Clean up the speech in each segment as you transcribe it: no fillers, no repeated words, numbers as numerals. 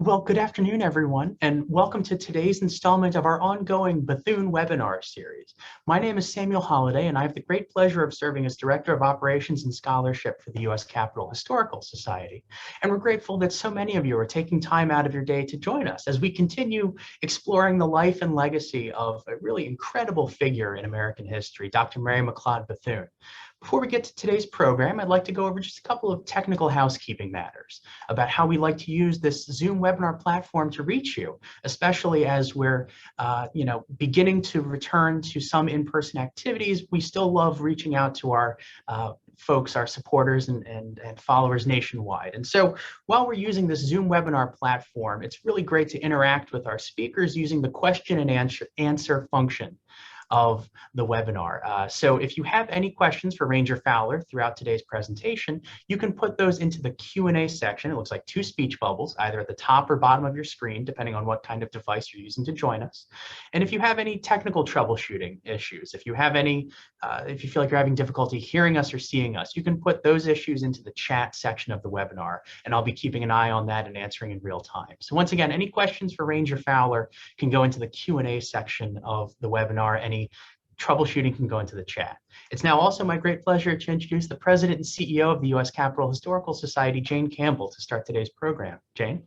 Well, good afternoon, everyone, and welcome to today's installment of our ongoing Bethune webinar series. My name is Samuel Holliday, and I have the great pleasure of serving as Director of Operations and Scholarship for the U.S. Capitol Historical Society. And we're grateful that so many of you are taking time out of your day to join us as we continue exploring the life and legacy of a really incredible figure in American history, Dr. Mary McLeod Bethune. Before we get to today's program, I'd like to go over just a couple of technical housekeeping matters about how we like to use this Zoom webinar platform to reach you, especially as we're beginning to return to some in-person activities. We still love reaching out to our folks, our supporters and followers nationwide. And so while we're using this Zoom webinar platform, it's really great to interact with our speakers using the question and answer function of the webinar. So if you have any questions for Ranger Fowler throughout today's presentation, you can put those into the Q&A section. It looks like two speech bubbles, either at the top or bottom of your screen, depending on what kind of device you're using to join us. And if you have any technical troubleshooting issues, if you have any, if you feel like you're having difficulty hearing us or seeing us, you can put those issues into the chat section of the webinar, and I'll be keeping an eye on that and answering in real time. So once again, any questions for Ranger Fowler can go into the Q&A section of the webinar. Any troubleshooting can go into the chat. It's now also my great pleasure to introduce the President and CEO of the U.S. Capitol Historical Society, Jane Campbell, to start today's program. Jane?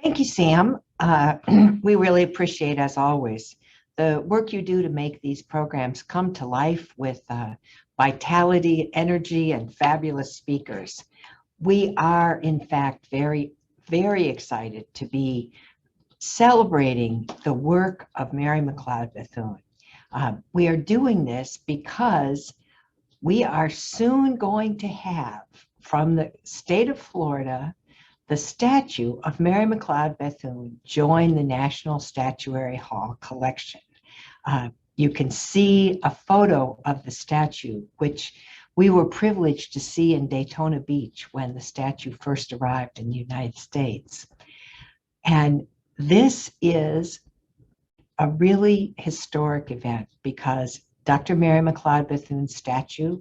Thank you, Sam. We really appreciate, as always, the work you do to make these programs come to life with vitality, energy, and fabulous speakers. We are, in fact, very, very excited to be celebrating the work of Mary McLeod Bethune. We are doing this because we are soon going to have, from the state of Florida, the statue of Mary McLeod Bethune join the National Statuary Hall collection. You can see a photo of the statue, which we were privileged to see in Daytona Beach when the statue first arrived in the United States. And this is a really historic event because Dr. Mary McLeod Bethune's statue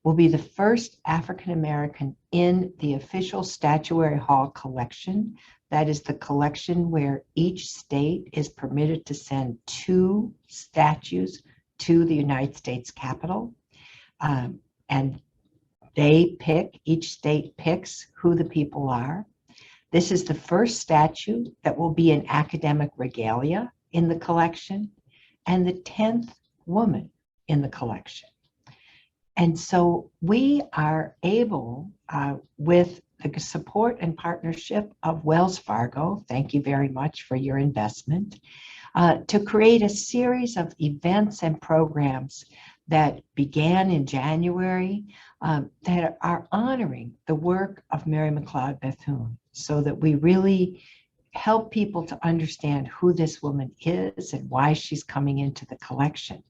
will be the first African-American in the official Statuary Hall collection. That is the collection where each state is permitted to send 2 statues to the United States Capitol. And each state picks who the people are. This is the first statue that will be an academic regalia in the collection, and the 10th woman in the collection. And so we are able, with the support and partnership of Wells Fargo, thank you very much for your investment, to create a series of events and programs that began in January that are honoring the work of Mary McLeod Bethune, so that we really help people to understand who this woman is and why she's coming into the collection.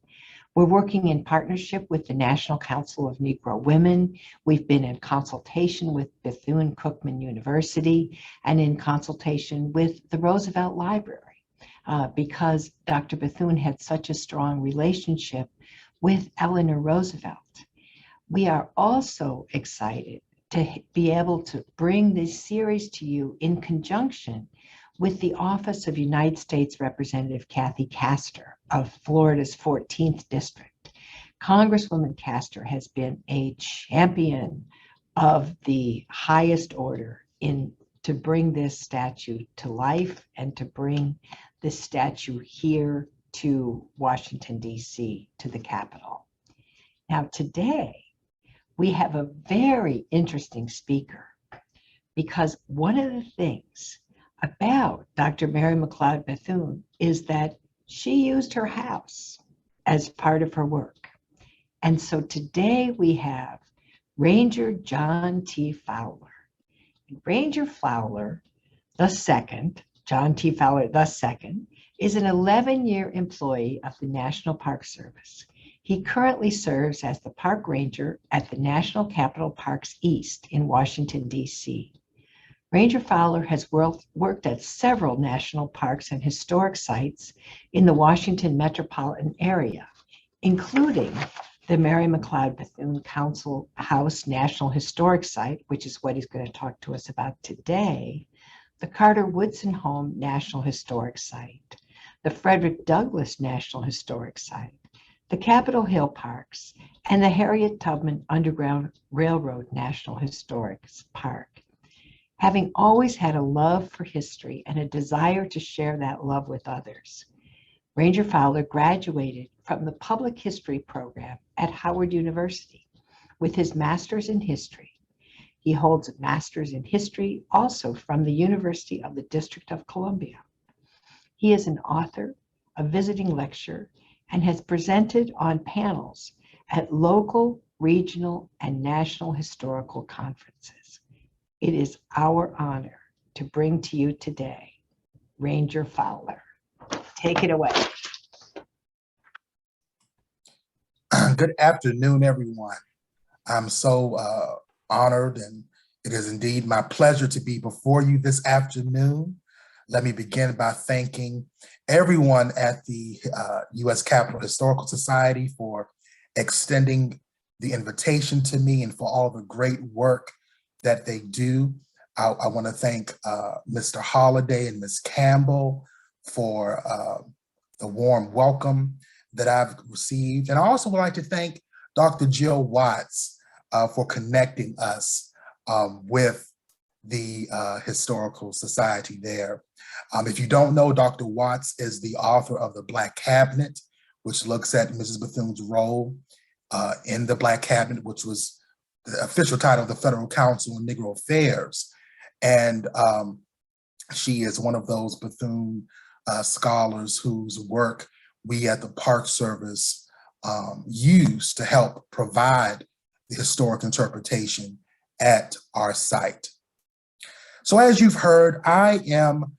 We're working in partnership with the National Council of Negro Women. We've been in consultation with Bethune-Cookman University and in consultation with the Roosevelt Library because Dr. Bethune had such a strong relationship with Eleanor Roosevelt. We are also excited to be able to bring this series to you in conjunction with the Office of United States Representative Kathy Castor of Florida's 14th District. Congresswoman Castor has been a champion of the highest order to bring this statue to life and to bring this statue here to Washington, D.C., to the Capitol. Now, today, we have a very interesting speaker because one of the things about Dr. Mary McLeod Bethune is that she used her house as part of her work. And so today we have Ranger John T. Fowler. Ranger Fowler II, John T. Fowler II, is an 11-year employee of the National Park Service. He currently serves as the park ranger at the National Capital Parks East in Washington, D.C. Ranger Fowler has worked at several national parks and historic sites in the Washington metropolitan area, including the Mary McLeod Bethune Council House National Historic Site, which is what he's going to talk to us about today, the Carter Woodson Home National Historic Site, the Frederick Douglass National Historic Site, the Capitol Hill Parks, and the Harriet Tubman Underground Railroad National Historic Park. Having always had a love for history and a desire to share that love with others, Ranger Fowler graduated from the Public History program at Howard University with his master's in history. He holds a master's in history also from the University of the District of Columbia. He is an author, a visiting lecturer, and has presented on panels at local, regional, and national historical conferences. It is our honor to bring to you today Ranger Fowler. Take it away. Good afternoon, everyone. I'm so honored, and it is indeed my pleasure to be before you this afternoon. Let me begin by thanking everyone at the U.S. Capitol Historical Society for extending the invitation to me and for all the great work that they do. I want to thank Mr. Holliday and Ms. Campbell for the warm welcome that I've received. And I also would like to thank Dr. Jill Watts for connecting us with the Historical Society there. If you don't know, Dr. Watts is the author of The Black Cabinet, which looks at Mrs. Bethune's role in the Black Cabinet, which was the official title of the Federal Council on Negro Affairs. And she is one of those Bethune scholars whose work we at the Park Service use to help provide the historic interpretation at our site. So as you've heard, I am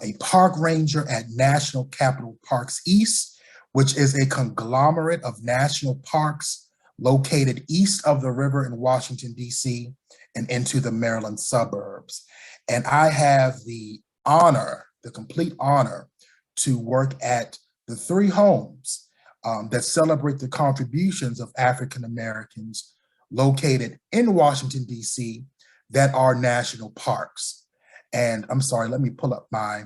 a park ranger at National Capital Parks East, which is a conglomerate of national parks located east of the river in Washington, D.C. and into the Maryland suburbs. And I have the honor, the complete honor, to work at the three homes that celebrate the contributions of African Americans located in Washington, D.C. that are national parks. And I'm sorry, let me pull up my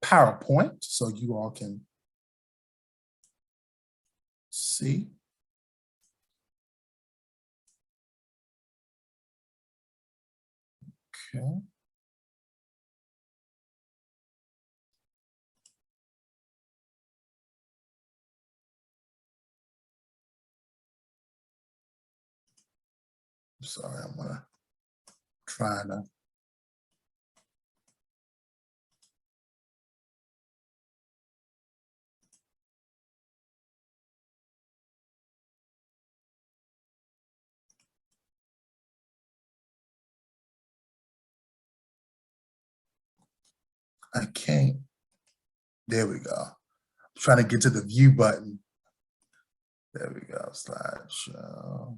PowerPoint so you all can see. Okay. Sorry, I'm gonna try to. I can't. There we go. I'm trying to get to the view button. There we go, slideshow.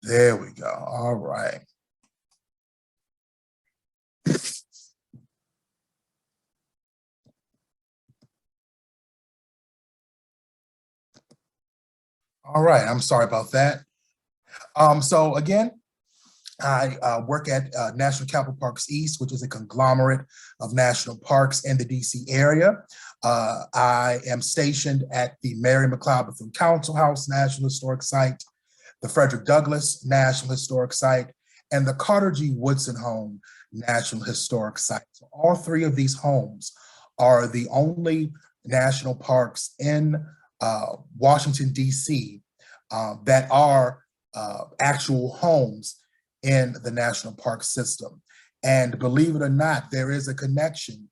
There we go, all right. All right, I'm sorry about that. So again, I work at National Capital Parks East, which is a conglomerate of national parks in the DC area. I am stationed at the Mary McLeod Bethune Council House National Historic Site, the Frederick Douglass National Historic Site, and the Carter G. Woodson Home National Historic Site. So all three of these homes are the only national parks in Washington, D.C. That are actual homes in the national park system. And believe it or not, there is a connection.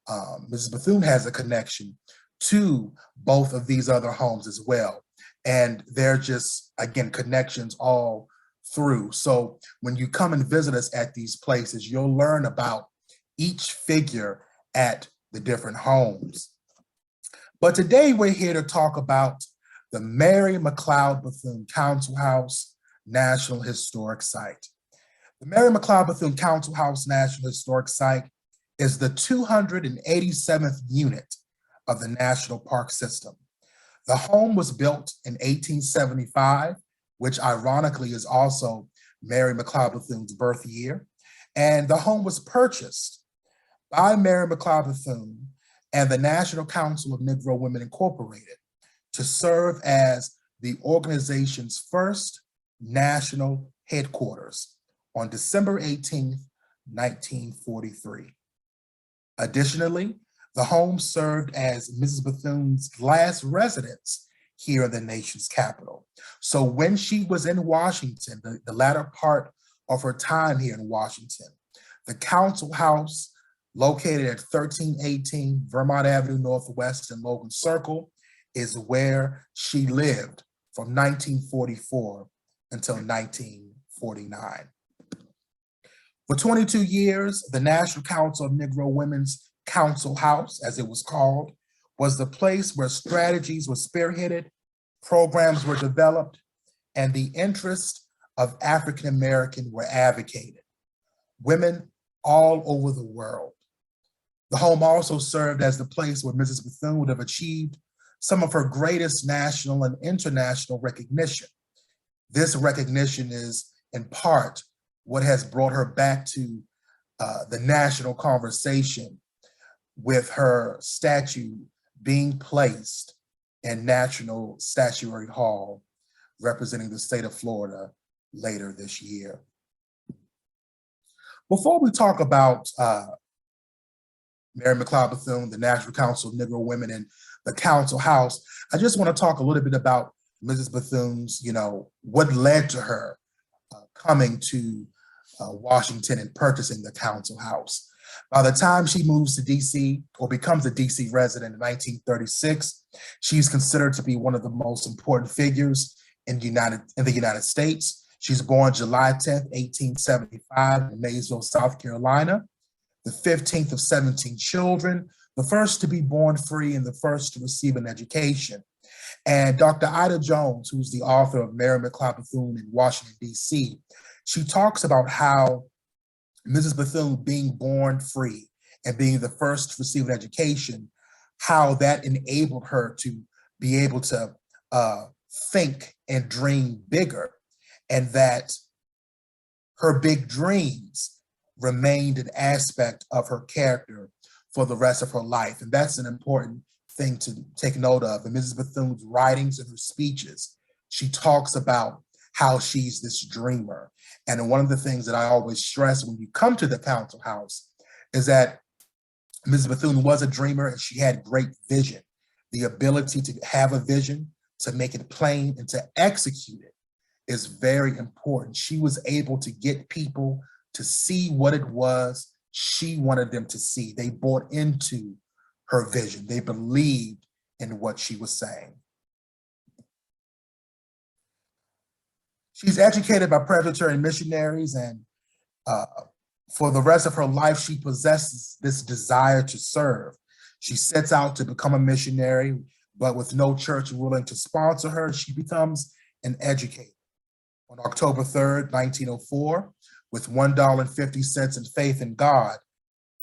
Mrs. Bethune has a connection to both of these other homes as well. And they're just, again, connections all through. So when you come and visit us at these places, you'll learn about each figure at the different homes. But today we're here to talk about the Mary McLeod Bethune Council House National Historic Site. The Mary McLeod Bethune Council House National Historic Site is the 287th unit of the National Park System. The home was built in 1875 which ironically is also Mary McLeod Bethune's birth year. And the home was purchased by Mary McLeod Bethune and the National Council of Negro Women Incorporated to serve as the organization's first national headquarters on December 18th, 1943. Additionally, the home served as Mrs. Bethune's last residence here in the nation's capital. So when she was in Washington, the latter part of her time here in Washington, the Council House, located at 1318 Vermont Avenue Northwest in Logan Circle, is where she lived from 1944 until 1949. For 22 years, the National Council of Negro Women's Council House, as it was called, was the place where strategies were spearheaded, programs were developed, and the interests of African American were advocated. Women all over the world. The home also served as the place where Mrs. Bethune would have achieved some of her greatest national and international recognition. This recognition is, in part, what has brought her back to the national conversation, with her statue being placed in National Statuary Hall, representing the state of Florida later this year. Before we talk about Mary McLeod Bethune, the National Council of Negro Women, and the Council House, I just want to talk a little bit about Mrs. Bethune's, what led to her coming to Washington and purchasing the Council House. By the time she moves to DC or becomes a DC resident in 1936, she's considered to be one of the most important figures in the United States. She's born July 10th, 1875 in Maysville, South Carolina, the 15th of 17 children, the first to be born free and the first to receive an education. And Dr. Ida Jones, who's the author of Mary McLeod Bethune in Washington, DC, she talks about how Mrs. Bethune being born free and being the first to receive an education, how that enabled her to be able to think and dream bigger, and that her big dreams remained an aspect of her character for the rest of her life. And that's an important thing to take note of. In Mrs. Bethune's writings and her speeches, she talks about how she's this dreamer. And one of the things that I always stress when you come to the Council House is that Mrs. Bethune was a dreamer and she had great vision. The ability to have a vision, to make it plain and to execute it is very important. She was able to get people to see what it was she wanted them to see. They bought into her vision. They believed in what she was saying. She's educated by Presbyterian missionaries, and for the rest of her life, she possesses this desire to serve. She sets out to become a missionary, but with no church willing to sponsor her, she becomes an educator. On October 3rd, 1904, with $1.50 in faith in God,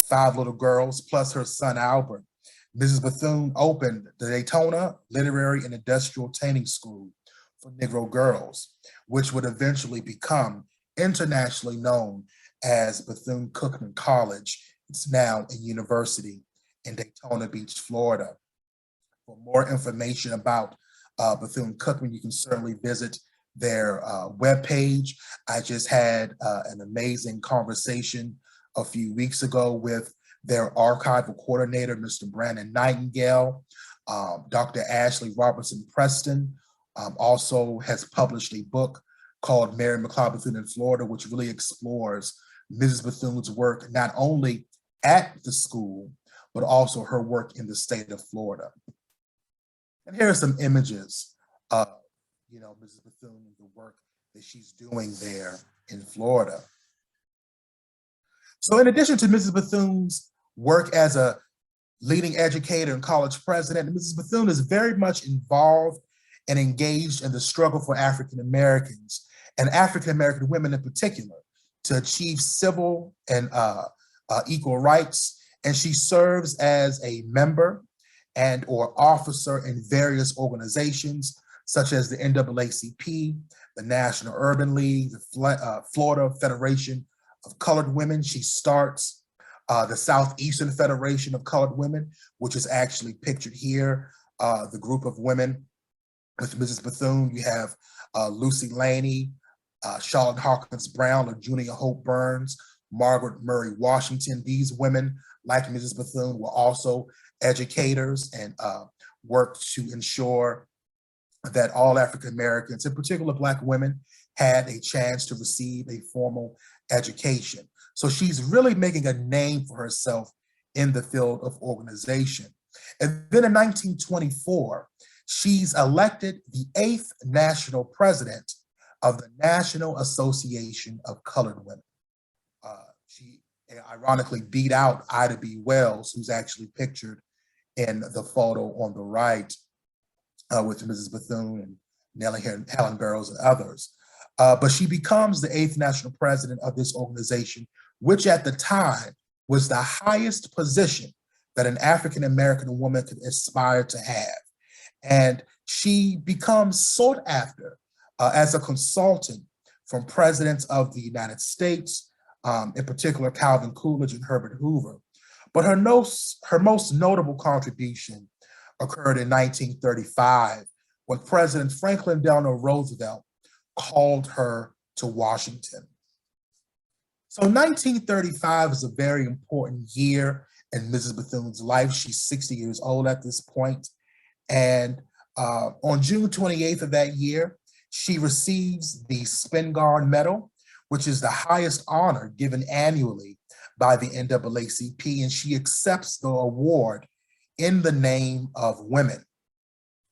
5 little girls plus her son Albert, Mrs. Bethune opened the Daytona Literary and Industrial Training School for Negro girls, which would eventually become internationally known as Bethune-Cookman College. It's now a university in Daytona Beach, Florida. For more information about Bethune-Cookman, you can certainly visit their webpage. I just had an amazing conversation a few weeks ago with their archival coordinator, Mr. Brandon Nightingale. Dr. Ashley Robertson Preston also has published a book called Mary McLeod Bethune in Florida, which really explores Mrs. Bethune's work, not only at the school, but also her work in the state of Florida. And here are some images of, Mrs. Bethune and the work that she's doing there in Florida. So in addition to Mrs. Bethune's work as a leading educator and college president, Mrs. Bethune is very much involved and engaged in the struggle for African Americans and African American women in particular to achieve civil and equal rights. And she serves as a member and or officer in various organizations such as the NAACP, the National Urban League, the Florida Federation of Colored Women. She starts the Southeastern Federation of Colored Women, which is actually pictured here, the group of women with Mrs. Bethune. You have Lucy Laney, Charlotte Hawkins Brown, Junia Hope Burns, Margaret Murray Washington. These women, like Mrs. Bethune, were also educators and worked to ensure that all African Americans, in particular Black women, had a chance to receive a formal education. So she's really making a name for herself in the field of organization. And then in 1924, she's elected the 8th national president of the National Association of Colored Women. She ironically beat out Ida B. Wells, who's actually pictured in the photo on the right with Mrs. Bethune and Nellie Helen Barrows and others. But she becomes the 8th national president of this organization, which at the time was the highest position that an African-American woman could aspire to have. And she becomes sought after as a consultant from presidents of the United States, in particular Calvin Coolidge and Herbert Hoover. But her most notable contribution occurred in 1935 when President Franklin Delano Roosevelt called her to Washington. So 1935 is a very important year in Mrs. Bethune's life. She's 60 years old at this point. And on June 28th of that year, she receives the Spingarn Medal, which is the highest honor given annually by the NAACP, and she accepts the award in the name of women.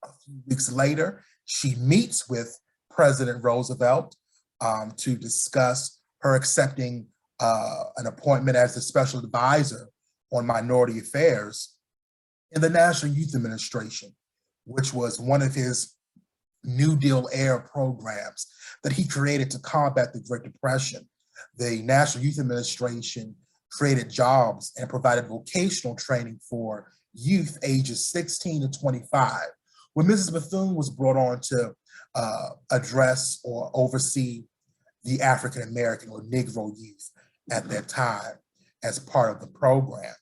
A few weeks later, she meets with President Roosevelt to discuss her accepting an appointment as the special advisor on minority affairs in the National Youth Administration, which was one of his New Deal era programs that he created to combat the Great Depression. The National Youth Administration created jobs and provided vocational training for youth ages 16 to 25. When Mrs. Bethune was brought on to address or oversee the African American or Negro youth at that time as part of the program.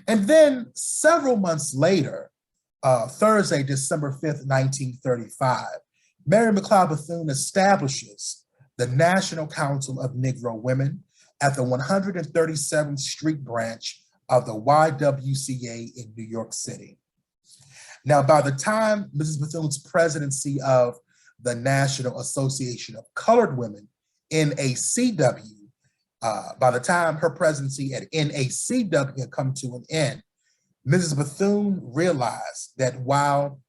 And then several months later, Thursday, December 5th, 1935, Mary McLeod Bethune establishes the National Council of Negro Women at the 137th Street branch of the YWCA in New York City. Now, by the time Mrs. Bethune's presidency of the National Association of Colored Women, NACW, by the time her presidency at NACW had come to an end, Mrs. Bethune realized that while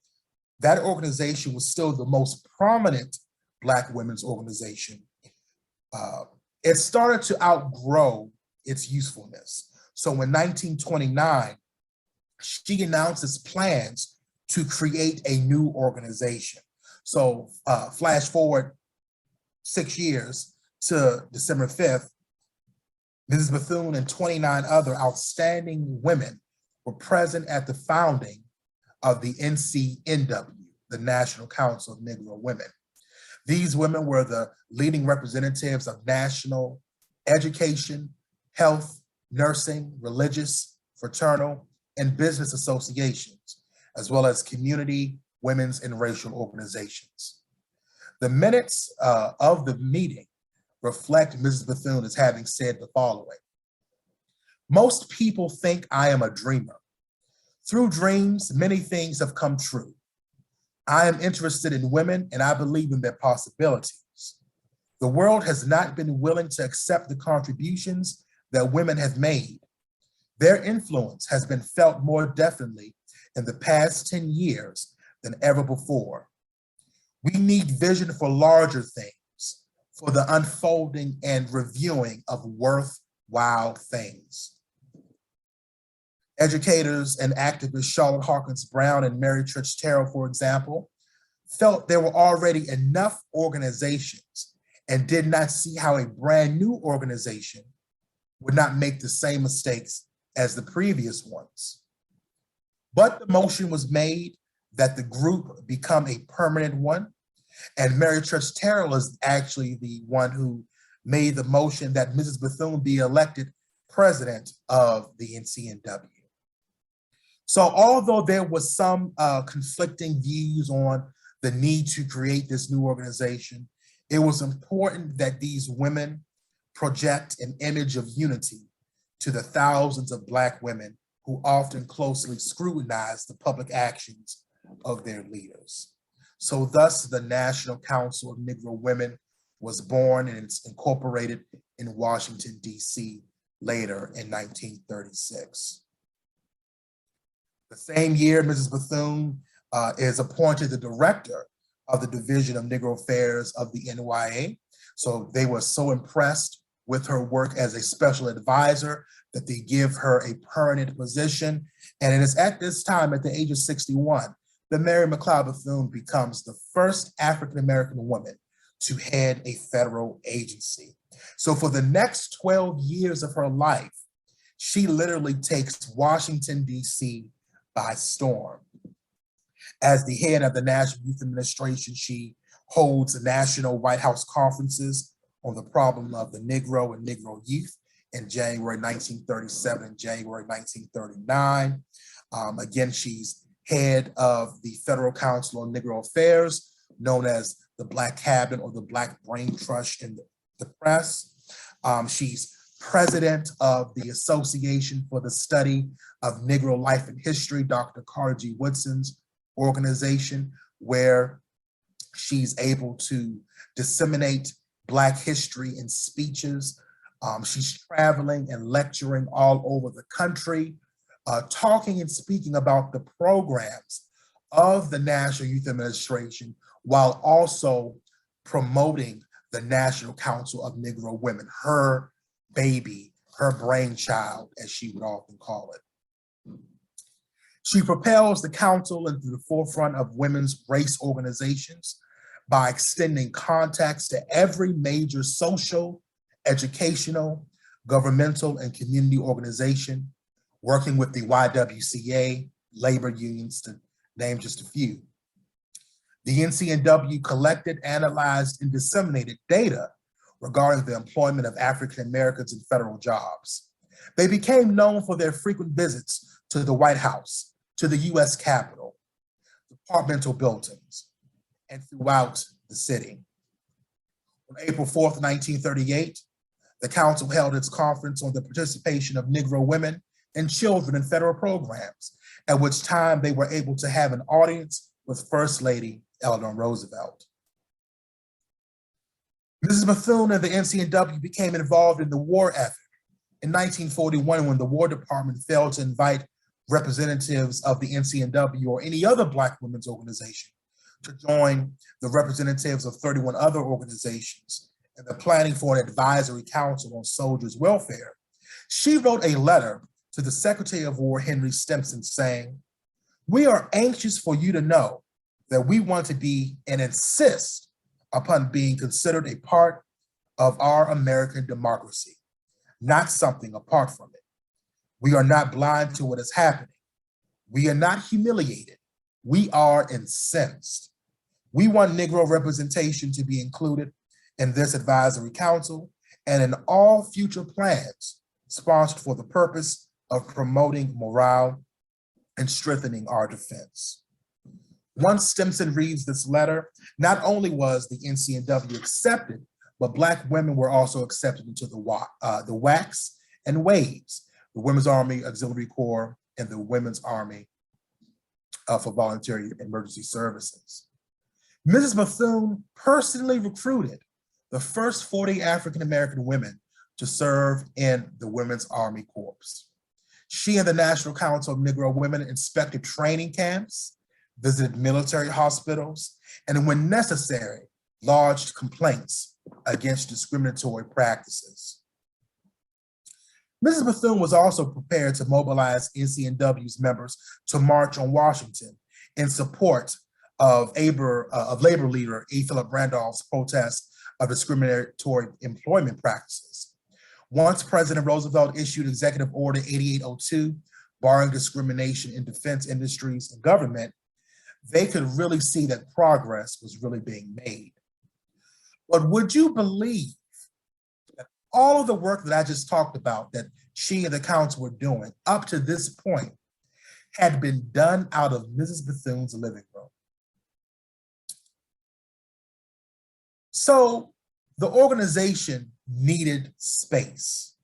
that organization was still the most prominent Black women's organization, it started to outgrow its usefulness. So in 1929, she announces plans to create a new organization. So flash forward 6 years to December 5th, Mrs. Bethune and 29 other outstanding women were present at the founding of the NCNW, the National Council of Negro Women. These women were the leading representatives of national education, health, nursing, religious, fraternal, and business associations, as well as community, women's, and racial organizations. The minutes of the meeting reflect Mrs. Bethune as having said the following: "Most people think I am a dreamer. Through dreams, many things have come true. I am interested in women and I believe in their possibilities. The world has not been willing to accept the contributions that women have made. Their influence has been felt more definitely in the past 10 years than ever before. We need vision for larger things, for the unfolding and reviewing of worthwhile things." Educators and activists Charlotte Hawkins Brown and Mary Church Terrell, for example, felt there were already enough organizations and did not see how a brand new organization would not make the same mistakes as the previous ones. But the motion was made that the group become a permanent one, And Mary Church Terrell is actually the one who made the motion that Mrs. Bethune be elected president of the NCNW. So although there was some conflicting views on the need to create this new organization, it was important that these women project an image of unity to the thousands of Black women who often closely scrutinize the public actions of their leaders. So thus the National Council of Negro Women was born, and it's incorporated in Washington, D.C. later in 1936. The same year, Mrs. Bethune is appointed the director of the Division of Negro Affairs of the NYA. So they were so impressed with her work as a special advisor that they give her a permanent position. And it is at this time, at the age of 61, that Mary McLeod Bethune becomes the first African-American woman to head a federal agency. So for the next 12 years of her life, she literally takes Washington, D.C. by storm. As the head of the National Youth Administration, she holds national White House conferences on the problem of the Negro and Negro youth in January 1937 and January 1939. Again, she's head of the Federal Council on Negro Affairs, known as the Black Cabinet or the Black Brain Trust in the press. She's president of the Association for the Study of Negro Life and History, Dr. Carter G. Woodson's organization, where she's able to disseminate Black history in speeches. She's traveling and lecturing all over the country, talking and speaking about the programs of the National Youth Administration, while also promoting the National Council of Negro Women, her baby, her brainchild, as she would often call it. She propels the council into the forefront of women's race organizations by extending contacts to every major social, educational, governmental, and community organization, working with the YWCA, labor unions, to name just a few. The NCNW collected, analyzed, and disseminated data regarding the employment of African Americans in federal jobs. They became known for their frequent visits to the White House, to the US Capitol, departmental buildings, and throughout the city. On April 4th, 1938, the council held its conference on the participation of Negro women and children in federal programs, at which time they were able to have an audience with First Lady Eleanor Roosevelt. Mrs. Bethune and the NCNW became involved in the war effort in 1941 when the War Department failed to invite representatives of the NCNW or any other Black women's organization to join the representatives of 31 other organizations in the planning for an advisory council on soldiers' welfare. She wrote a letter to the Secretary of War, Henry Stimson, saying, "We are anxious for you to know that we want to be and insist upon being considered a part of our American democracy, not something apart from it. We are not blind to what is happening. We are not humiliated. We are incensed. We want Negro representation to be included in this advisory council and in all future plans sponsored for the purpose of promoting morale and strengthening our defense." Once Stimson reads this letter, not only was the NCNW accepted, but Black women were also accepted into the WACs and WAVES, the Women's Army Auxiliary Corps and the Women's Army for Voluntary Emergency Services. Mrs. Bethune personally recruited the first 40 African-American women to serve in the Women's Army Corps. She and the National Council of Negro Women inspected training camps, visited military hospitals, and when necessary, lodged complaints against discriminatory practices. Mrs. Bethune was also prepared to mobilize NCNW's members to march on Washington in support of labor leader E. Philip Randolph's protest of discriminatory employment practices. Once President Roosevelt issued Executive Order 8802, barring discrimination in defense industries and government, they could really see that progress was really being made. But would you believe that all of the work that I just talked about that she and the council were doing up to this point had been done out of Mrs. Bethune's living room? So the organization needed space.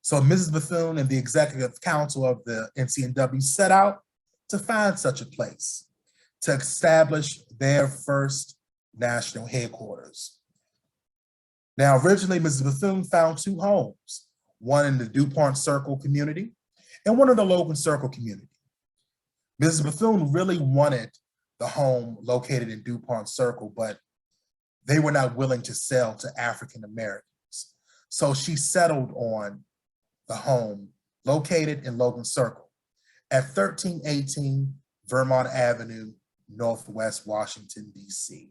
So Mrs. Bethune and the executive council of the NCNW set out to find such a place, to establish their first national headquarters. Now, originally, Mrs. Bethune found two homes, one in the DuPont Circle community and one in the Logan Circle community. Mrs. Bethune really wanted the home located in DuPont Circle, but they were not willing to sell to African Americans. So she settled on the home located in Logan Circle at 1318 Vermont Avenue, Northwest Washington, D.C.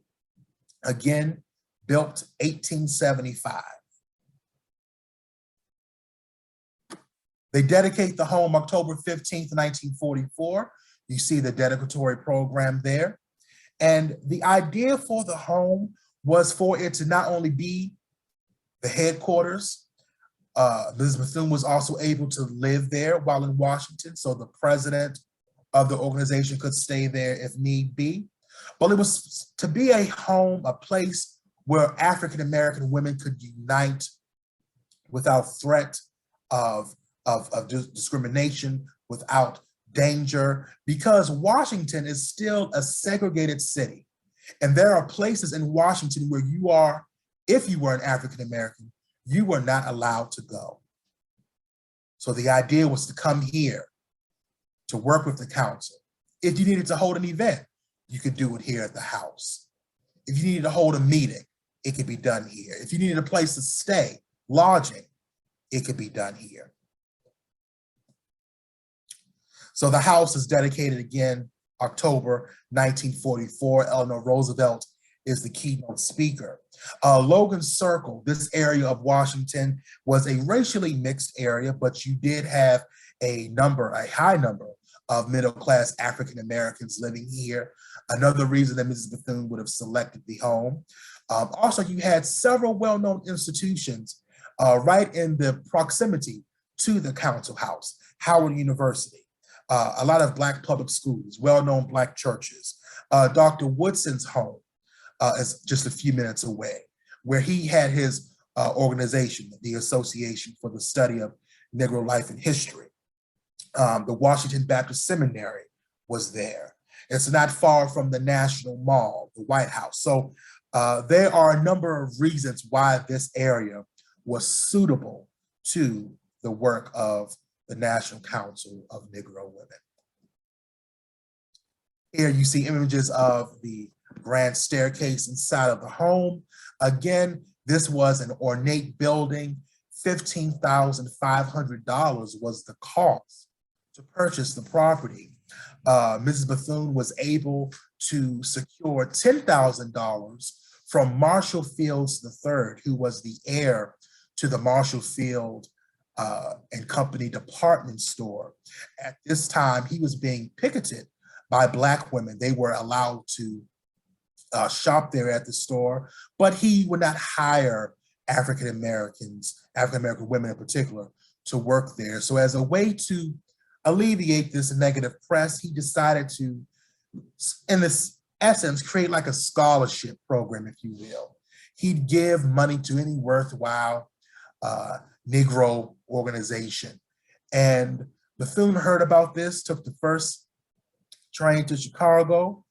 Again, built 1875. They dedicate the home October 15th, 1944. You see the dedicatory program there. And the idea for the home was for it to not only be the headquarters. Mrs. Bethune was also able to live there while in Washington, so the president of the organization could stay there if need be. But it was to be a home, a place where African-American women could unite without threat of discrimination, without danger, because Washington is still a segregated city. And there are places in Washington where you are, if you were an African-American, you were not allowed to go. So the idea was to come here to work with the council. If you needed to hold an event, you could do it here at the house. If you needed to hold a meeting, it could be done here. If you needed a place to stay, lodging, it could be done here. So the house is dedicated again, October 1944. Eleanor Roosevelt is the keynote speaker. Logan Circle, this area of Washington, was a racially mixed area, but you did have a high number of middle-class African Americans living here. Another reason that Mrs. Bethune would have selected the home. Also, you had several well-known institutions right in the proximity to the council house. Howard University, a lot of Black public schools, well-known Black churches. Dr. Woodson's home is just a few minutes away, where he had his organization, the Association for the Study of Negro Life and History. The Washington Baptist Seminary was there. It's not far from the National Mall, the White House. So there are a number of reasons why this area was suitable to the work of the National Council of Negro Women. Here you see images of the grand staircase inside of the home. Again, this was an ornate building. $15,500 was the cost to purchase the property. Mrs. Bethune was able to secure $10,000 from Marshall Fields III, who was the heir to the Marshall Field and Company department store. At this time, he was being picketed by Black women. They were allowed to shop there at the store, but he would not hire African-American women in particular, to work there. So as a way to alleviate this negative press, he decided to, in this essence, create like a scholarship program, if you will. He'd give money to any worthwhile Negro organization. And Bethune heard about this, took the first train to Chicago,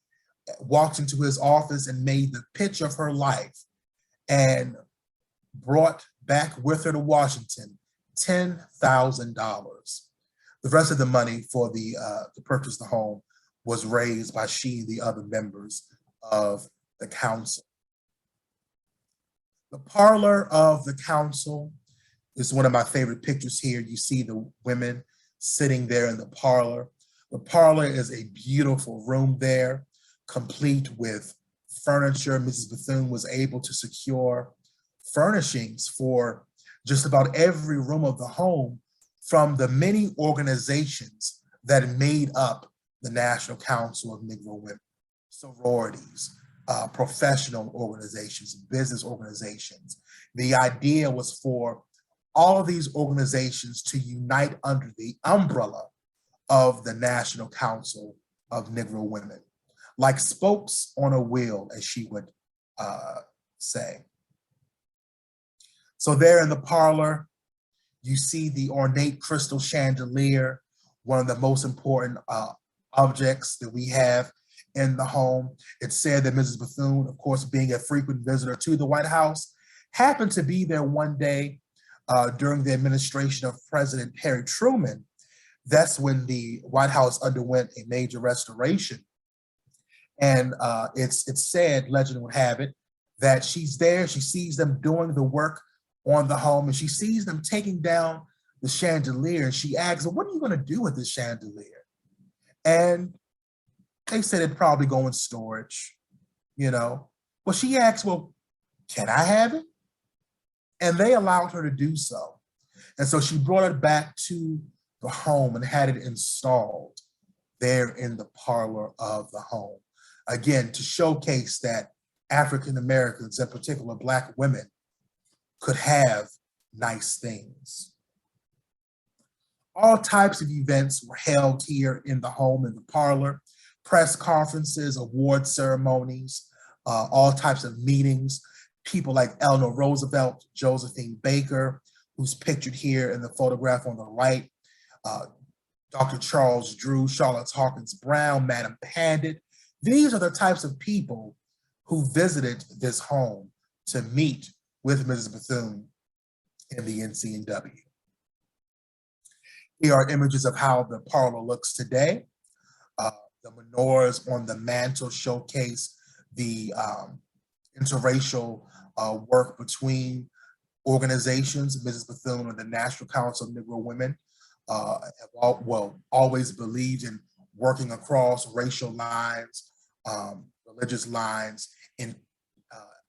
walked into his office and made the pitch of her life, and brought back with her to Washington $10,000. The rest of the money for to purchase the home was raised by she and the other members of the council. The parlor of the council is one of my favorite pictures here. You see the women sitting there in the parlor. The parlor is a beautiful room there, complete with furniture. Mrs. Bethune was able to secure furnishings for just about every room of the home from the many organizations that made up the National Council of Negro Women. sororities, professional organizations, business organizations. The idea was for all of these organizations to unite under the umbrella of the National Council of Negro Women, like spokes on a wheel, as she would say. So there in the parlor, you see the ornate crystal chandelier, one of the most important objects that we have in the home. It's said that Mrs. Bethune, of course, being a frequent visitor to the White House, happened to be there one day during the administration of President Harry Truman. That's when the White House underwent a major restoration. And it's said, legend would have it, that she's there, she sees them doing the work on the home, and she sees them taking down the chandelier, and she asks, well, what are you gonna do with this chandelier? And they said it'd probably go in storage, you know? Well, she asked, well, can I have it? And they allowed her to do so. And so she brought it back to the home and had it installed there in the parlor of the home. Again, to showcase that African Americans, in particular Black women, could have nice things. All types of events were held here in the home, in the parlor, press conferences, award ceremonies, all types of meetings. People like Eleanor Roosevelt, Josephine Baker, who's pictured here in the photograph on the right, Dr. Charles Drew, Charlotte Hawkins Brown, Madam Pandit. These are the types of people who visited this home to meet with Mrs. Bethune in the NCNW. Here are images of how the parlor looks today. The menorahs on the mantle showcase the interracial work between organizations. Mrs. Bethune and the National Council of Negro Women have always believed in working across racial lines, religious lines, in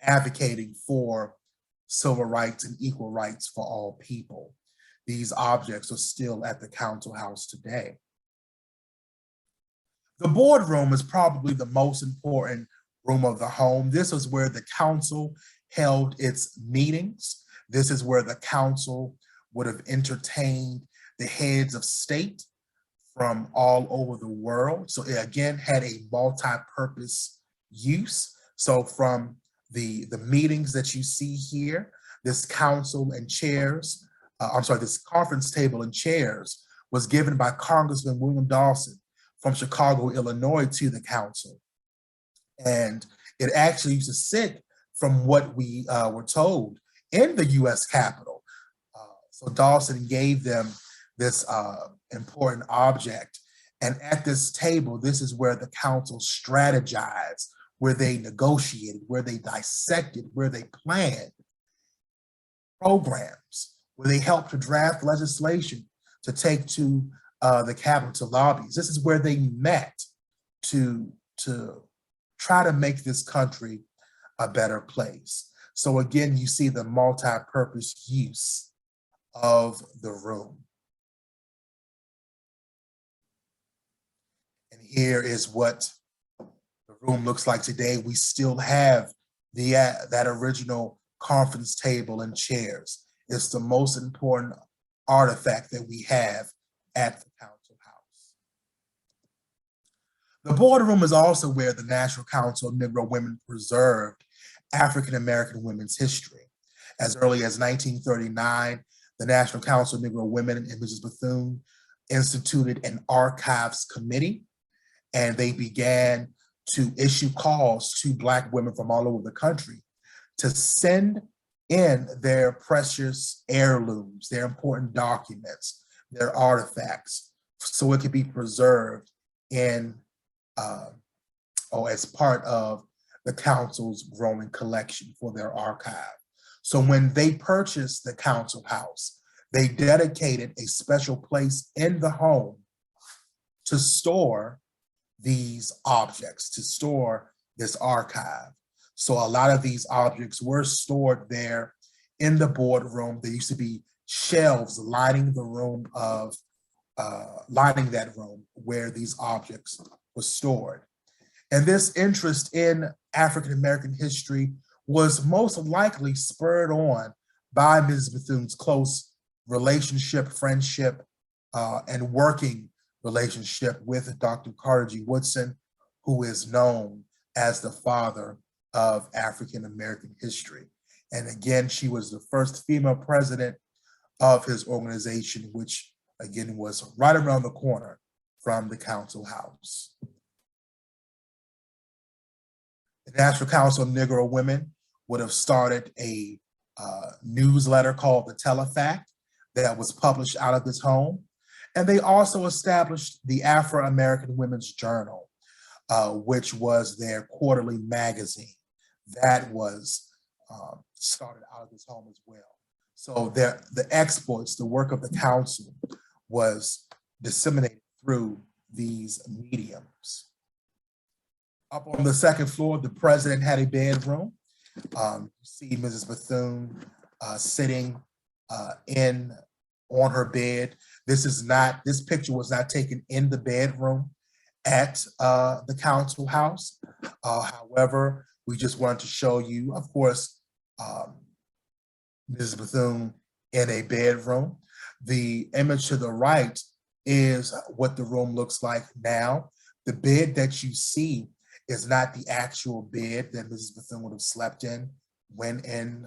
advocating for civil rights and equal rights for all people. These objects are still at the Council House today. The boardroom is probably the most important room of the home. This is where the council held its meetings. This is where the council would have entertained the heads of state from all over the world. So it again had a multi-purpose use. So from the meetings that you see here, this council and chairs, this conference table and chairs was given by Congressman William Dawson from Chicago, Illinois to the council. And it actually used to sit, from what we were told, in the US Capitol. So Dawson gave them this important object. And at this table, this is where the council strategized, where they negotiated, where they dissected, where they planned programs, where they helped to draft legislation to take to the Capitol lobbies. This is where they met to try to make this country a better place. So again, you see the multi-purpose use of the room. And here is what the room looks like today. We still have that original conference table and chairs. It's the most important artifact that we have at the Council House. The boardroom is also where the National Council of Negro Women preserved African American women's history. As early as 1939, the National Council of Negro Women and Mrs. Bethune instituted an archives committee, and they began to issue calls to Black women from all over the country to send in their precious heirlooms, their important documents, their artifacts, so it could be preserved in as part of the council's growing collection for their archive. So when they purchased the Council House, they dedicated a special place in the home to store these objects, to store this archive. So a lot of these objects were stored there in the boardroom. There used to be shelves lining the room lining that room where these objects were stored. And this interest in African-American history was most likely spurred on by Mrs. Bethune's close relationship, friendship, and working relationship with Dr. Carter G. Woodson, who is known as the father of African-American history. And again, she was the first female president of his organization, which again was right around the corner from the Council House. The National Council of Negro Women would have started a newsletter called the Telefact that was published out of his home. And they also established the Afro-American Women's Journal, which was their quarterly magazine that was started out of his home as well. So the exploits, the work of the council was disseminated through these mediums. Up on the second floor, the president had a bedroom. You see Mrs. Bethune sitting on her bed. This picture was not taken in the bedroom at the Council House. However, we just wanted to show you, of course, Mrs. Bethune in a bedroom. The image to the right is what the room looks like now. The bed that you see is not the actual bed that Mrs. Bethune would have slept in when in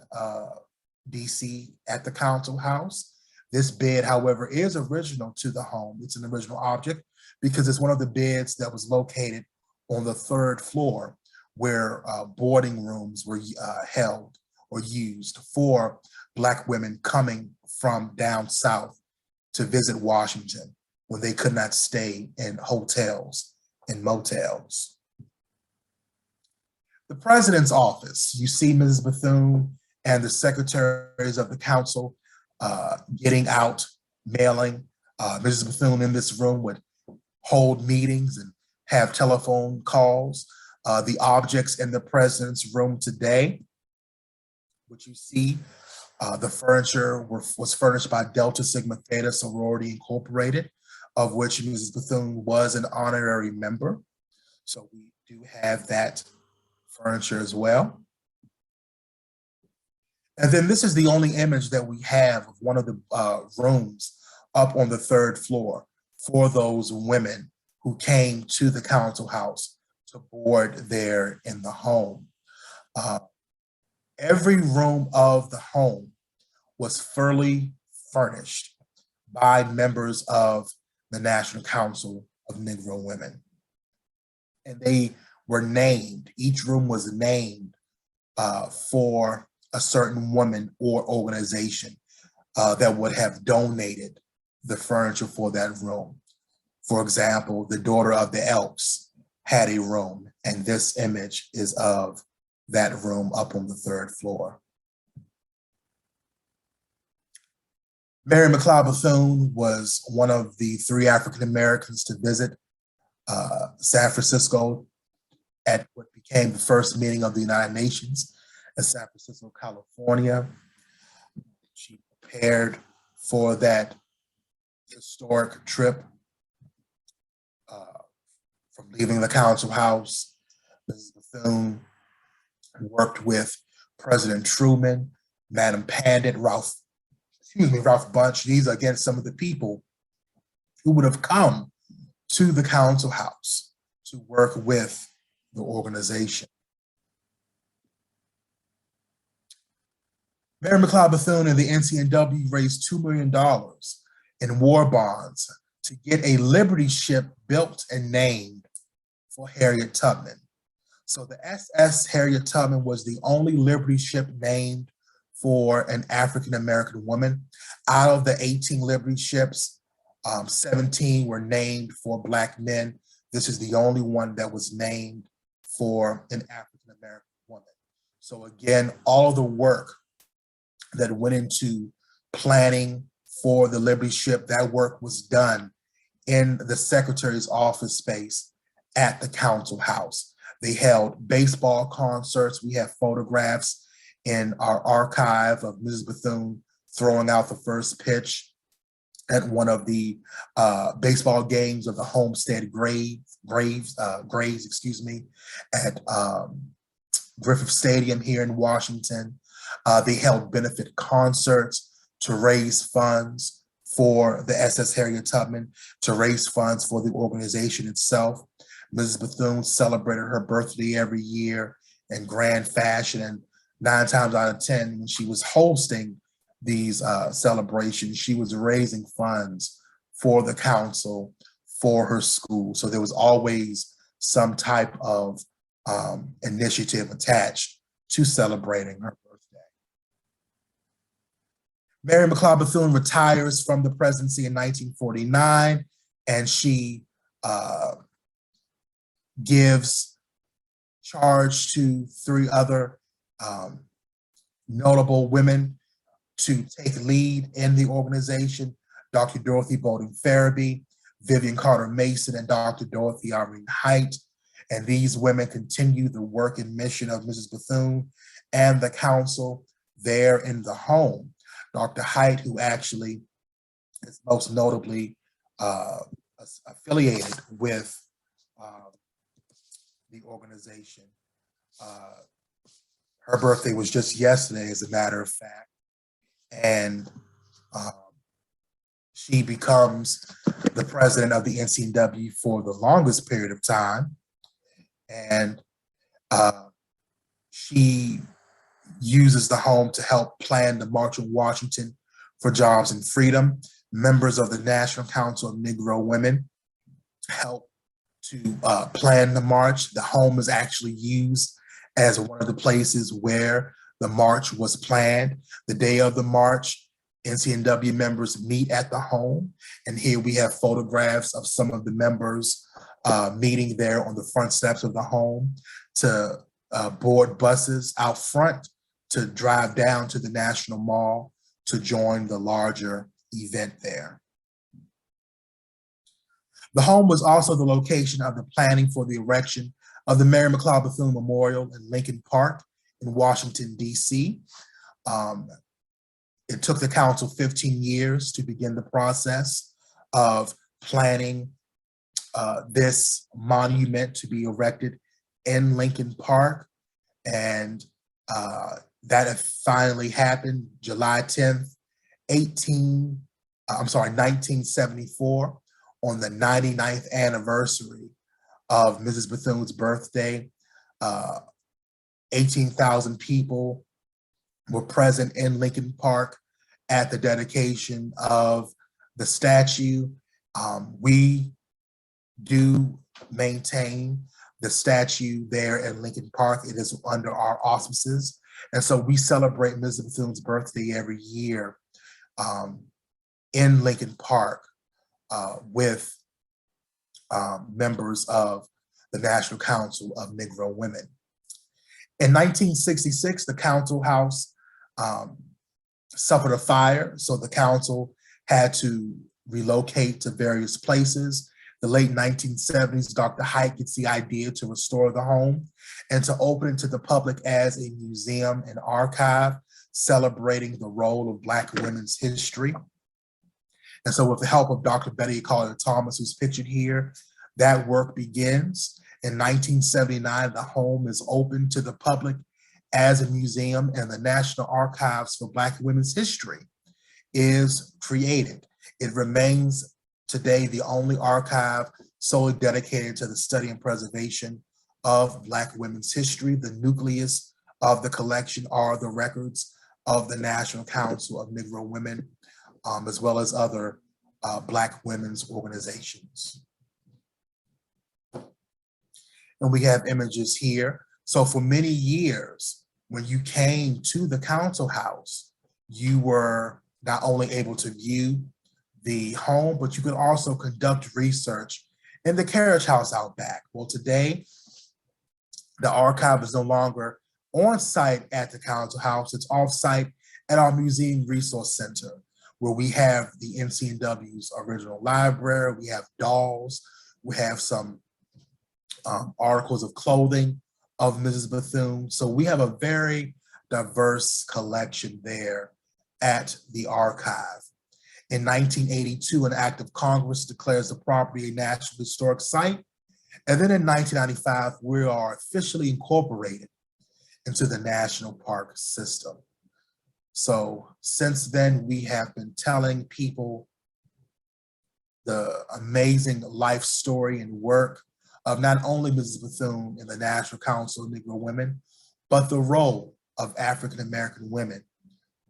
DC at the Council House. This bed, however, is original to the home. It's an original object because it's one of the beds that was located on the third floor where boarding rooms were held or used for Black women coming from down south to visit Washington when they could not stay in hotels and motels. The president's office, you see Mrs. Bethune and the secretaries of the council getting out, mailing. Mrs. Bethune in this room would hold meetings and have telephone calls. The objects in the president's room today, which you see, the furniture was furnished by Delta Sigma Theta Sorority Incorporated, of which Mrs. Bethune was an honorary member. So we do have that furniture as well. And then this is the only image that we have of one of the rooms up on the third floor for those women who came to the Council House to board there in the home. Every room of the home was fully furnished by members of the National Council of Negro Women. And they were named, each room was named for a certain woman or organization that would have donated the furniture for that room. For example, the Daughter of the Elks had a room, and this image is of that room up on the third floor. Mary McLeod Bethune was one of the 3 African Americans to visit San Francisco at what became the first meeting of the United Nations in San Francisco, California. She prepared for that historic trip from leaving the Council House. Mrs. Bethune worked with President Truman, Madam Pandit, Ralph Bunche. These are again some of the people who would have come to the Council House to work with the organization. Mary McLeod Bethune and the NCNW raised $2 million in war bonds to get a Liberty ship built and named for Harriet Tubman. So the SS Harriet Tubman was the only Liberty ship named for an African-American woman. Out of the 18 Liberty ships, 17 were named for Black men. This is the only one that was named for an African-American woman. So again, all of the work that went into planning for the Liberty ship, that work was done in the Secretary's office space at the Council House. They held baseball concerts. We have photographs in our archive of Mrs. Bethune throwing out the first pitch at one of the baseball games of the Homestead Graves, excuse me, at Griffith Stadium here in Washington. They held benefit concerts to raise funds for the SS Harriet Tubman, to raise funds for the organization itself. Mrs. Bethune celebrated her birthday every year in grand fashion, and 9 times out of 10, when she was hosting these celebrations, she was raising funds for the council, for her school. So there was always some type of initiative attached to celebrating her birthday. Mary McLeod Bethune retires from the presidency in 1949, and she gives charge to 3 other notable women to take lead in the organization: Dr. Dorothy Bowden Farabee, Vivian Carter Mason, and Dr. Dorothy Irene Height. And these women continue the work and mission of Mrs. Bethune and the council there in the home. Dr. Height, who actually is most notably affiliated with the organization. Her birthday was just yesterday, as a matter of fact. And she becomes the president of the NCNW for the longest period of time. And she uses the home to help plan the March on Washington for Jobs and Freedom. Members of the National Council of Negro Women help to plan the march. The home is actually used as one of the places where the march was planned. The day of the march, NCNW members meet at the home. And here we have photographs of some of the members meeting there on the front steps of the home, to board buses out front to drive down to the National Mall to join the larger event there. The home was also the location of the planning for the erection of the Mary McLeod Bethune Memorial in Lincoln Park in Washington, D.C. It took the council 15 years to begin the process of planning this monument to be erected in Lincoln Park. And that finally happened July 10th, 1974, on the 99th anniversary of Mrs. Bethune's birthday. 18,000 people were present in Lincoln Park at the dedication of the statue. We do maintain the statue there in Lincoln Park. It is under our auspices. And so we celebrate Mrs. Bethune's birthday every year in Lincoln Park with members of the National Council of Negro Women. In 1966, the council house suffered a fire, so the council had to relocate to various places. The late 1970s, Dr. Height gets the idea to restore the home and to open it to the public as a museum and archive, celebrating the role of Black women's history. And so with the help of Dr. Betty Collier Thomas, who's pictured here, that work begins. In 1979, the home is opened to the public as a museum, and the National Archives for Black Women's History is created. It remains today the only archive solely dedicated to the study and preservation of Black women's history. The nucleus of the collection are the records of the National Council of Negro Women, as well as other Black women's organizations. And we have images here. So for many years, when you came to the council house, you were not only able to view the home, but you could also conduct research in the carriage house out back. Well, today, the archive is no longer on site at the council house. It's off site at our Museum Resource Center, where we have the NCNW's original library, we have dolls, we have some articles of clothing of Mrs. Bethune. So we have a very diverse collection there at the archive. In 1982, an act of Congress declares the property a National Historic Site. And then in 1995, we are officially incorporated into the national park system. So since then, we have been telling people the amazing life story and work of not only Mrs. Bethune and the National Council of Negro Women, but the role of African-American women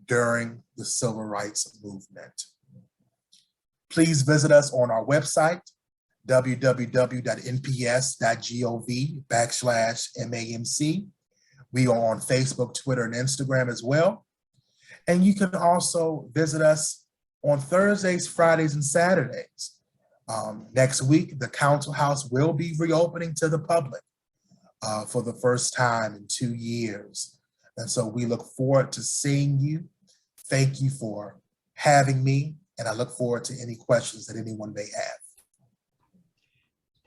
during the Civil Rights Movement. Please visit us on our website, www.nps.gov/MAMC. We are on Facebook, Twitter, and Instagram as well. And you can also visit us on Thursdays, Fridays, and Saturdays. Next week, the Council House will be reopening to the public for the first time in 2 years. And so we look forward to seeing you. Thank you for having me, and I look forward to any questions that anyone may have.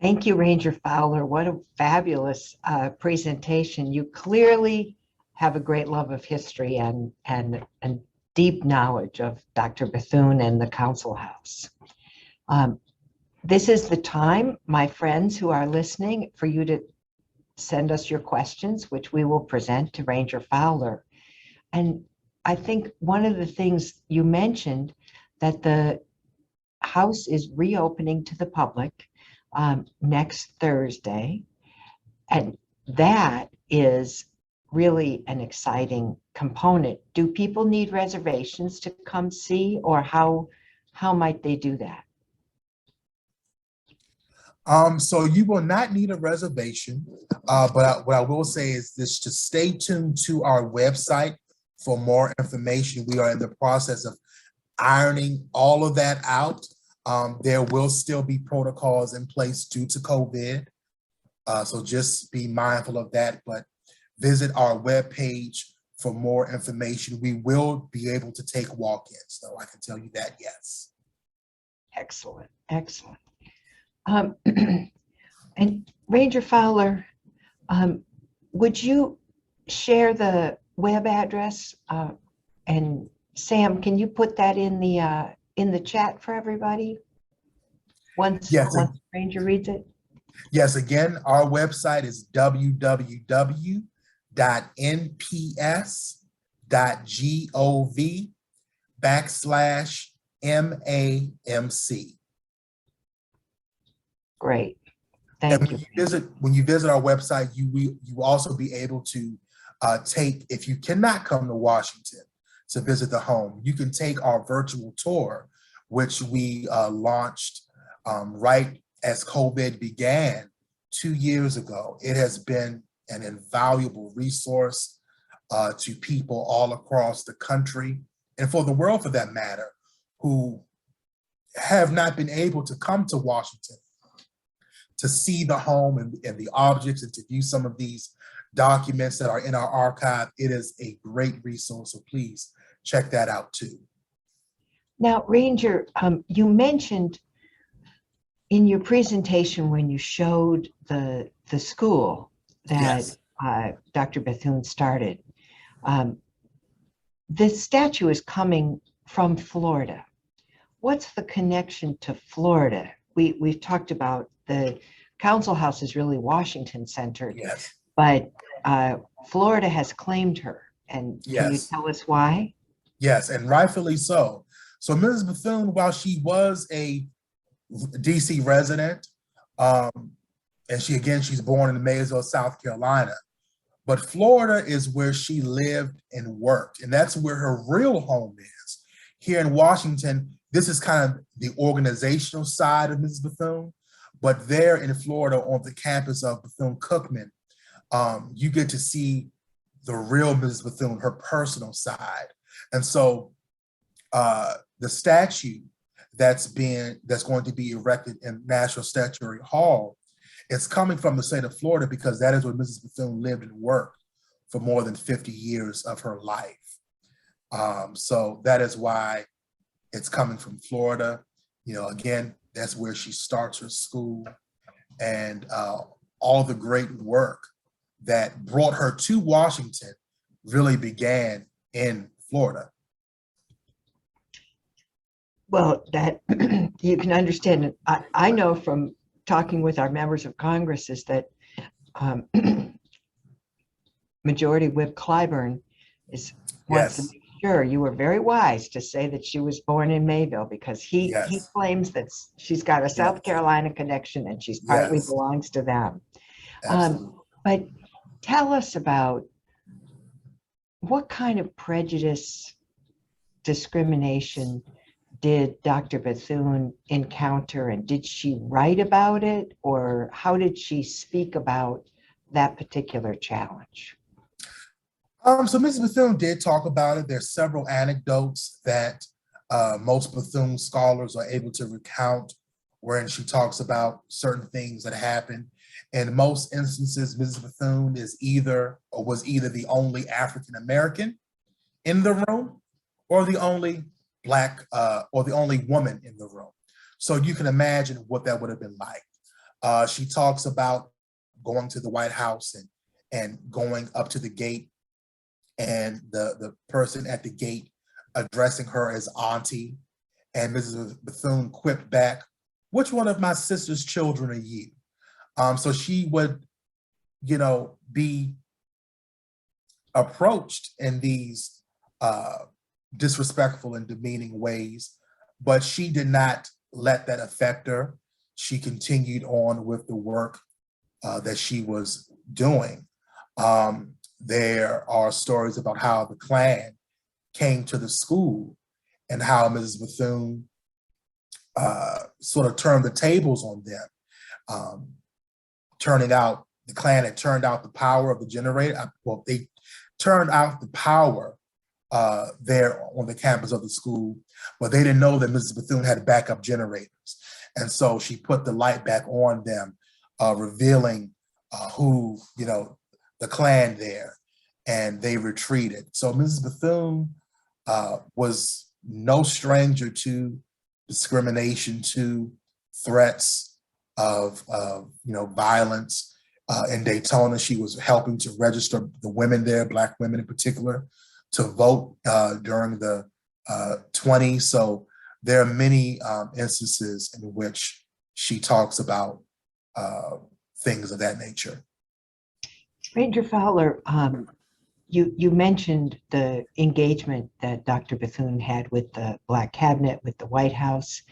Thank you, Ranger Fowler. What a fabulous presentation. You clearly have a great love of history and deep knowledge of Dr. Bethune and the Council House. This is the time, my friends who are listening, for you to send us your questions, which we will present to Ranger Fowler. And I think one of the things you mentioned, that the house is reopening to the public next Thursday, and that is really an exciting component. Do people need reservations to come see, or how might they do that? So you will not need a reservation, but what I will say is this: to stay tuned to our website for more information. We are in the process of ironing all of that out. There will still be protocols in place due to COVID, so just be mindful of that. But visit our webpage for more information. We will be able to take walk-ins, though. I can tell you that, yes. Excellent, excellent. And Ranger Fowler, would you share the web address? And Sam, can you put that in the chat for everybody? Once Ranger reads it? Yes, again, our website is www.nps.gov/MAMC. Great, thank you. When you visit our website, you will also be able to take, if you cannot come to Washington to visit the home, you can take our virtual tour, which we launched right as COVID began 2 years ago. It has been an invaluable resource to people all across the country, and for the world for that matter, who have not been able to come to Washington to see the home and the objects and to view some of these documents that are in our archive. It is a great resource, so please check that out too. Now, Ranger, you mentioned in your presentation when you showed the school that Yes. Dr. Bethune started, this statue is coming from Florida. What's the connection to Florida? We've talked about the Council House is really Washington centered, Yes. but Florida has claimed her. And can you tell us why? Yes, and rightfully so. So Mrs. Bethune, while she was a DC resident, and she's born in Maysville, South Carolina, but Florida is where she lived and worked, and that's where her real home is. Here in Washington, this is kind of the organizational side of Mrs. Bethune, but there in Florida on the campus of Bethune-Cookman, you get to see the real Mrs. Bethune, her personal side. And so the statue that's going to be erected in National Statuary Hall, it's coming from the state of Florida because that is where Mrs. Bethune lived and worked for more than 50 years of her life. So that is why it's coming from Florida. You know, again, that's where she starts her school, and all the great work that brought her to Washington really began in Florida. Well, that you can understand. I know from talking with our members of Congress is that um, Majority Whip Clyburn wants to Yes, make sure you were very wise to say that she was born in Mayville, because he yes, claims that she's got a South yes, Carolina connection and she's partly yes, belongs to them. absolutely. But tell us about what kind of prejudice, discrimination did Dr. Bethune encounter, and did she write about it, or how did she speak about that particular challenge? So Mrs. Bethune did talk about it. There's several anecdotes that most Bethune scholars are able to recount, wherein she talks about certain things that happened. In most instances, Mrs. Bethune is either or was either the only African American in the room, or the only Black or the only woman in the room. So you can imagine what that would have been like. She talks about going to the White House and going up to the gate, and the person at the gate addressing her as auntie, and Mrs. Bethune quipped back, "Which one of my sister's children are you?" So she would, be approached in these disrespectful and demeaning ways, but she did not let that affect her. She continued on with the work that she was doing. There are stories about how the Klan came to the school and how Mrs. Bethune sort of turned the tables on them, the Klan had turned out the power of the generator. Well, they turned out the power there on the campus of the school, but they didn't know that Mrs. Bethune had backup generators. And so she put the light back on them, revealing who, the Klan there, and they retreated. So Mrs. Bethune was no stranger to discrimination, to threats of violence. In Daytona, she was helping to register the women there, Black women in particular, to vote during the 20s. So there are many instances in which she talks about things of that nature. Ranger Fowler, you mentioned the engagement that Dr. Bethune had with the Black Cabinet, with the White House.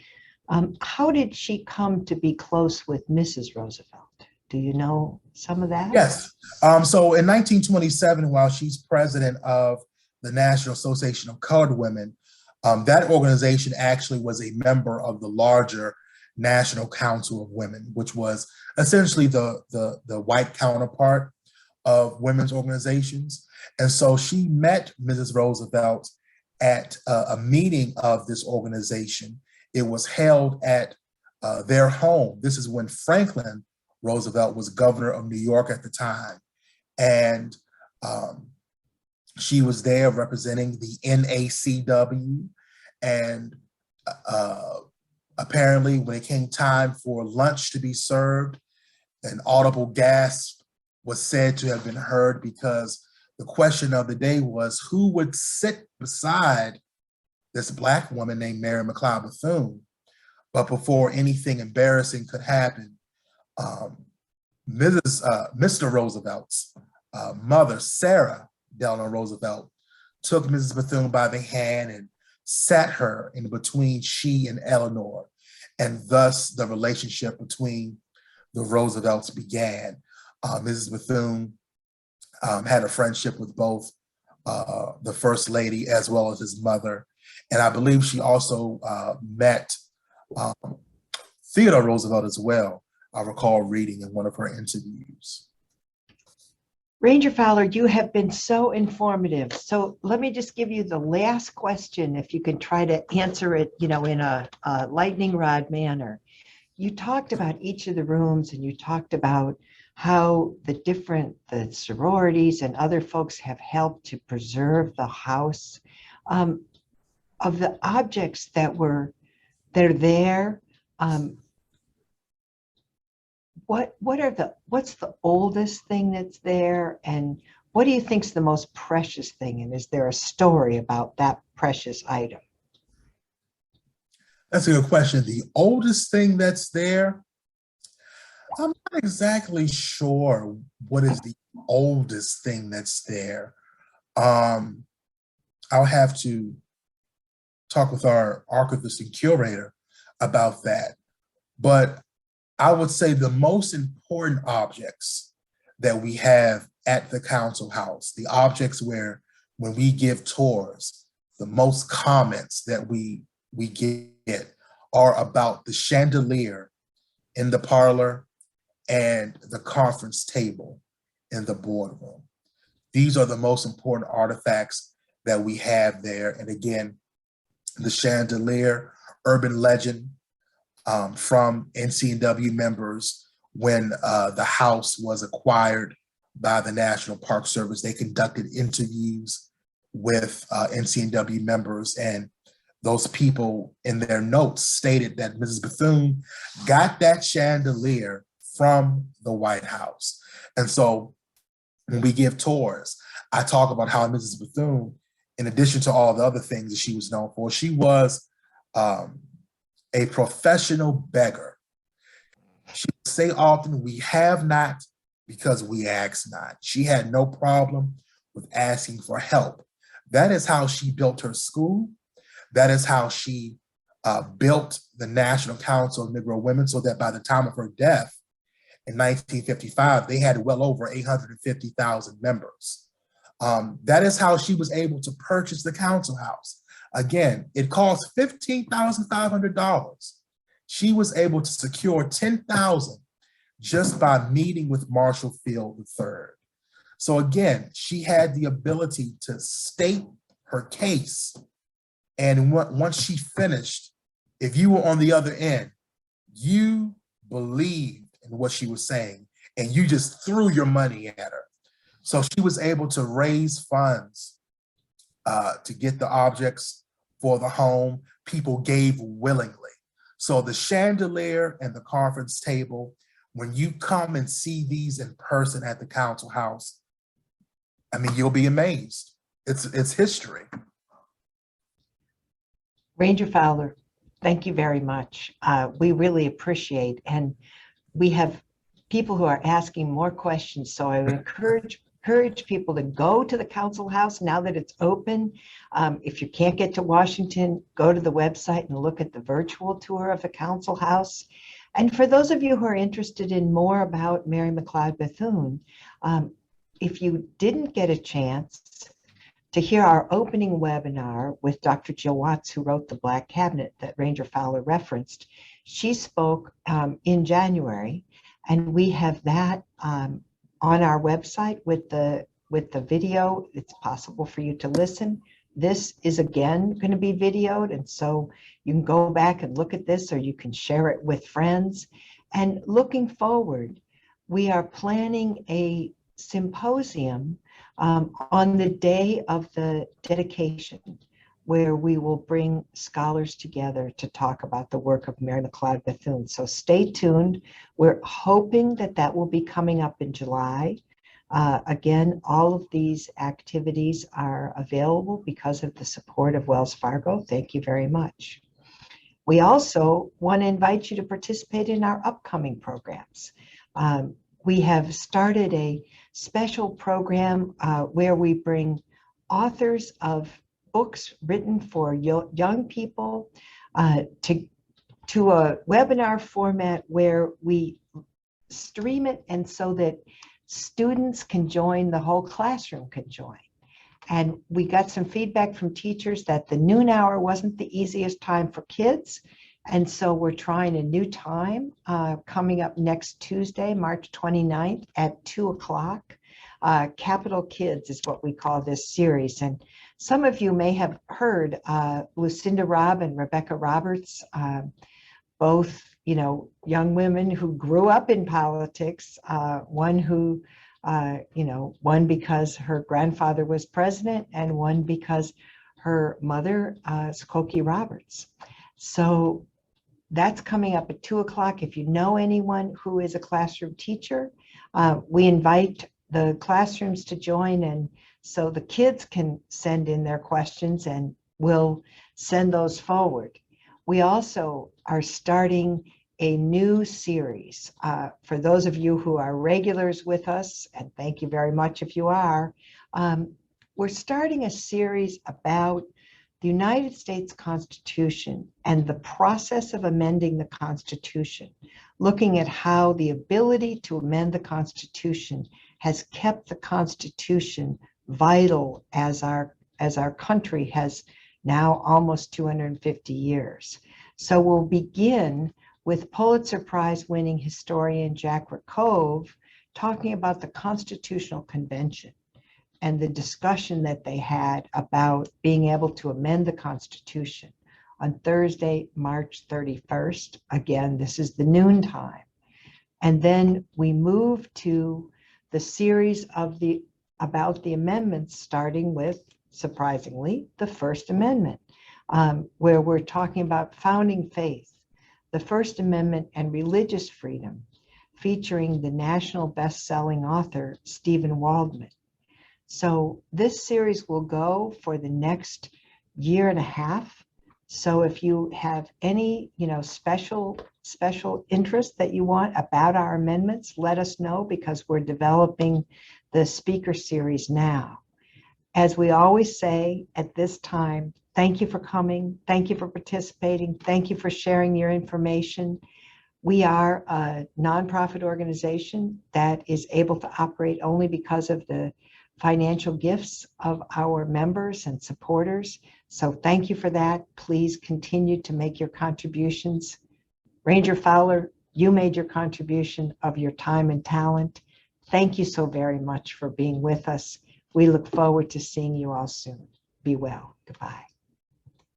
How did she come to be close with Mrs. Roosevelt? Do you know some of that? Yes. So in 1927, while she's president of the National Association of Colored Women, that organization actually was a member of the larger National Council of Women, which was essentially the white counterpart of women's organizations. And so she met Mrs. Roosevelt at a meeting of this organization. It was held at their home. This is when Franklin Roosevelt was governor of New York at the time. And she was there representing the NACW. And apparently when it came time for lunch to be served, an audible gasp was said to have been heard, because the question of the day was, who would sit beside this Black woman named Mary McLeod Bethune? But before anything embarrassing could happen, Mr. Roosevelt's mother, Sarah Delano Roosevelt, took Mrs. Bethune by the hand and sat her in between she and Eleanor. And thus the relationship between the Roosevelts began. Mrs. Bethune had a friendship with both the First Lady as well as his mother. And I believe she also met Theodore Roosevelt as well. I recall reading in one of her interviews. Ranger Fowler, you have been so informative. So let me just give you the last question, if you can try to answer it, in a lightning rod manner. You talked about each of the rooms, and you talked about how the sororities and other folks have helped to preserve the house. Of the objects that are there, what's the oldest thing that's there, and what do you think's the most precious thing? And is there a story about that precious item? That's a good question. The oldest thing that's there, I'm not exactly sure what is the oldest thing that's there. I'll have to talk with our archivist and curator about that. But I would say the most important objects that we have at the council house, the objects where when we give tours, the most comments that we get are about the chandelier in the parlor and the conference table in the boardroom. These are the most important artifacts that we have there. And again, the chandelier, urban legend from NCNW members when the house was acquired by the National Park Service. They conducted interviews with NCNW members, and those people in their notes stated that Mrs. Bethune got that chandelier from the White House. And so when we give tours, I talk about how Mrs. Bethune, in addition to all the other things that she was known for, she was a professional beggar. She would say often, "We have not because we ask not." She had no problem with asking for help. That is how she built her school. That is how she built the National Council of Negro Women, so that by the time of her death in 1955, they had well over 850,000 members. That is how she was able to purchase the council house. Again, it cost $15,500. She was able to secure $10,000 just by meeting with Marshall Field III. So again, she had the ability to state her case. And once she finished, if you were on the other end, you believed in what she was saying and you just threw your money at her. So she was able to raise funds to get the objects for the home. People gave willingly. So the chandelier and the conference table, when you come and see these in person at the council house, I mean, you'll be amazed. It's history. Ranger Fowler, thank you very much. We really appreciate, and we have people who are asking more questions. So I would encourage people to go to the council house now that it's open. If you can't get to Washington, go to the website and look at the virtual tour of the council house. And for those of you who are interested in more about Mary McLeod Bethune, if you didn't get a chance to hear our opening webinar with Dr. Jill Watts, who wrote The Black Cabinet that Ranger Fowler referenced, she spoke in January, and we have that on our website with the video. It's possible for you to listen. This is again going to be videoed, and so you can go back and look at this, or you can share it with friends. And looking forward, we are planning a symposium on the day of the dedication, where we will bring scholars together to talk about the work of Mary McLeod Bethune. So stay tuned. We're hoping that that will be coming up in July. Again, all of these activities are available because of the support of Wells Fargo. Thank you very much. We also want to invite you to participate in our upcoming programs. We have started a special program where we bring authors of books written for young people to a webinar format where we stream it, and so that students can join, the whole classroom can join. And we got some feedback from teachers that the noon hour wasn't the easiest time for kids. And so we're trying a new time coming up next Tuesday, March 29th at 2 o'clock. Capital Kids is what we call this series. And some of you may have heard Lucinda Robb and Rebecca Roberts, both, young women who grew up in politics, one who, one because her grandfather was president, and one because her mother is Cokie Roberts. So that's coming up at 2 o'clock. If you know anyone who is a classroom teacher, we invite the classrooms to join, and so the kids can send in their questions and we'll send those forward. We also are starting a new series. For those of you who are regulars with us, and thank you very much if you are, we're starting a series about the United States Constitution and the process of amending the Constitution, looking at how the ability to amend the Constitution has kept the Constitution vital as our country has now almost 250 years. So we'll begin with Pulitzer Prize winning historian Jack Rakove talking about the Constitutional Convention and the discussion that they had about being able to amend the Constitution on Thursday, March 31st. Again, this is the noon time. And then we move to the series of about the amendments, starting with, surprisingly, the First Amendment, where we're talking about founding faith, the First Amendment and religious freedom, featuring the national best-selling author, Stephen Waldman. So this series will go for the next year and a half. So if you have any, special interest that you want about our amendments, let us know, because we're developing the speaker series now. As we always say at this time, thank you for coming. Thank you for participating. Thank you for sharing your information. We are a nonprofit organization that is able to operate only because of the financial gifts of our members and supporters. So thank you for that. Please continue to make your contributions. Ranger Fowler, you made your contribution of your time and talent. Thank you so very much for being with us. We look forward to seeing you all soon. Be well. Goodbye.